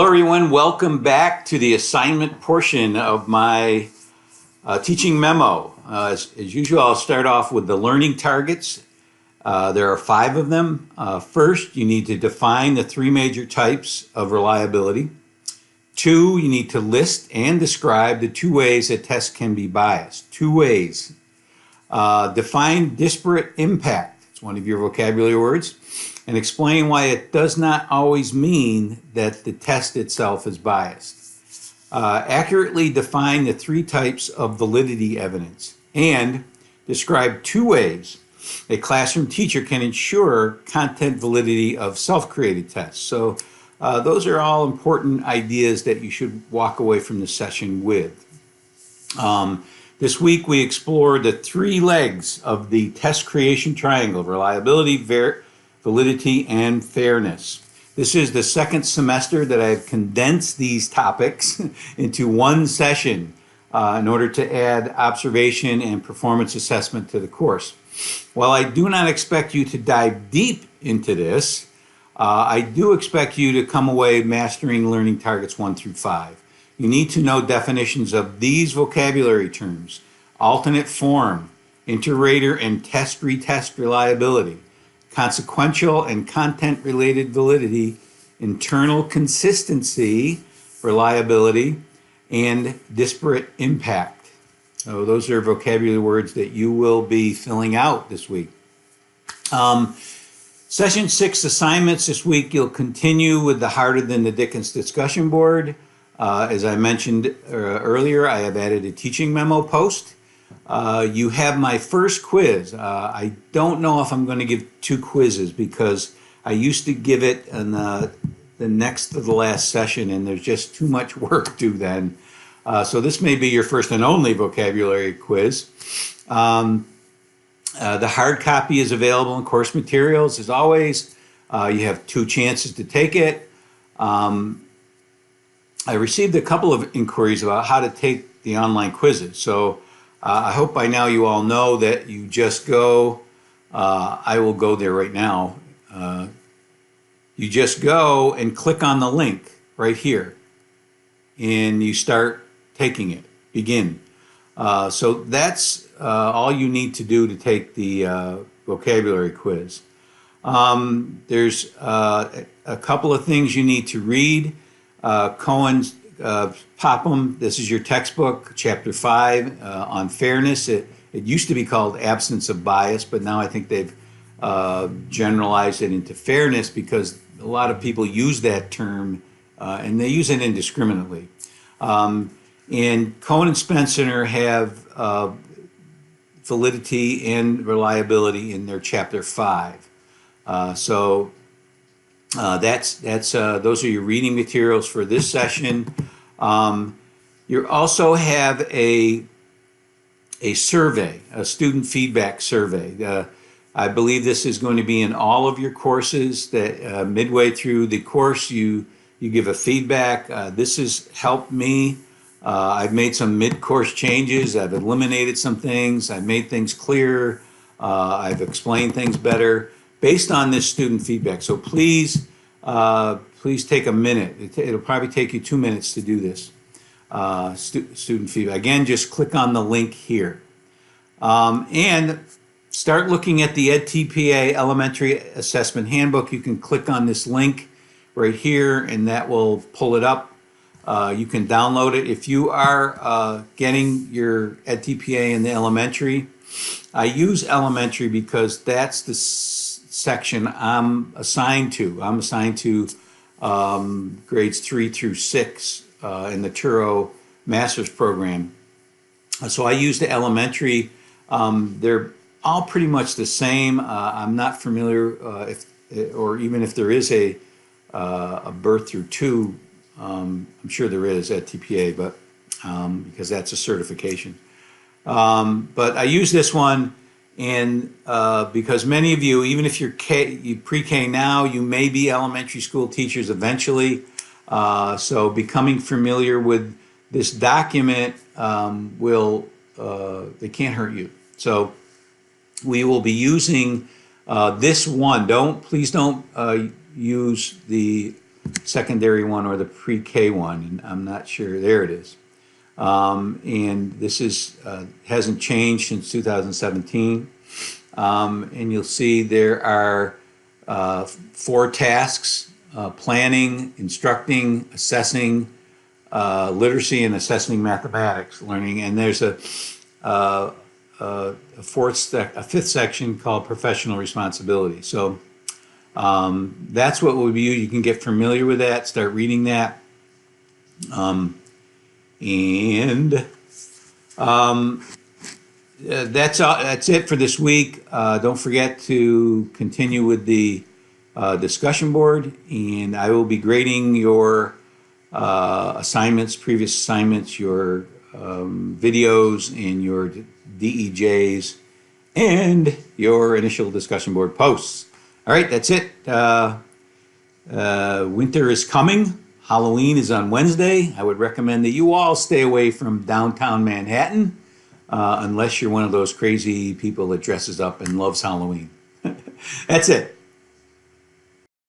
Everyone. Welcome back to the assignment portion of my teaching memo. As usual, I'll start off with the learning targets. There are 5 of them. First, you need to define the 3 major types of reliability. 2, you need to list and describe the 2 ways a test can be biased. 2 ways. Define disparate impact. It's one of your vocabulary words. And explain why it does not always mean that the test itself is biased. Accurately define the 3 types of validity evidence and describe 2 ways a classroom teacher can ensure content validity of self-created tests. So those are all important ideas that you should walk away from the session with. This week we explored the 3 legs of the test creation triangle: reliability, validity, and fairness. This is the 2nd semester that I've condensed these topics into one session in order to add observation and performance assessment to the course. While I do not expect you to dive deep into this, I do expect you to come away mastering learning targets 1 through 5. You need to know definitions of these vocabulary terms: alternate form, inter-rater and test-retest reliability, consequential and content-related validity, internal consistency, reliability, and disparate impact. So those are vocabulary words that you will be filling out this week. Session 6 assignments this week, you'll continue with the Harder Than the Dickens discussion board. As I mentioned earlier, I have added a teaching memo post. You have my first quiz. I don't know if I'm going to give 2 quizzes because I used to give it in the next to the last session, and there's just too much work due then. So this may be your first and only vocabulary quiz. The hard copy is available in course materials. As always, you have 2 chances to take it. I received a couple of inquiries about how to take the online quizzes. So I hope by now you all know that you just go, I will go there right now. You just go and click on the link right here and you start taking it, begin. So that's all you need to do to take the vocabulary quiz. There's a couple of things you need to read. Cohen's Popham, this is your textbook, chapter 5 on fairness. It used to be called absence of bias, but now I think they've generalized it into fairness because a lot of people use that term and they use it indiscriminately. And Cohen and Spencer have validity and reliability in their chapter 5. So those are your reading materials for this session. You also have a survey, a student feedback survey. I believe this is going to be in all of your courses, that midway through the course you give a feedback. This has helped me. I've made some mid-course changes. I've eliminated some things. I've made things clearer. I've explained things better based on this student feedback. So please take a minute. It'll probably take you 2 minutes to do this. Student feedback. Again, just click on the link here. And start looking at the EdTPA Elementary Assessment Handbook. You can click on this link right here and that will pull it up. You can download it. If you are getting your EdTPA in the elementary, I use elementary because that's the section I'm assigned to. I'm assigned to grades 3 through 6 in the Turo Master's Program. So I use the elementary. They're all pretty much the same. I'm not familiar or even if there is a birth through 2. I'm sure there is at TPA, but because that's a certification. But I use this one, and because many of you, even if you're pre-K now, you may be elementary school teachers eventually. So becoming familiar with this document they can't hurt you. So we will be using this one. Please don't use the secondary one or the pre-K one, and I'm not sure. There it is. And this is hasn't changed since 2017. And you'll see there are 4 tasks: planning, instructing, assessing, literacy, and assessing mathematics learning. And there's a fifth section called professional responsibility. So that's what we'll be. You can get familiar with that, start reading that. That's it for this week. Don't forget to continue with the discussion board, and I will be grading your assignments, previous assignments, your videos, and your DEJs, and your initial discussion board posts. All right, that's it. Winter is coming. Halloween is on Wednesday. I would recommend that you all stay away from downtown Manhattan, unless you're one of those crazy people that dresses up and loves Halloween. That's it.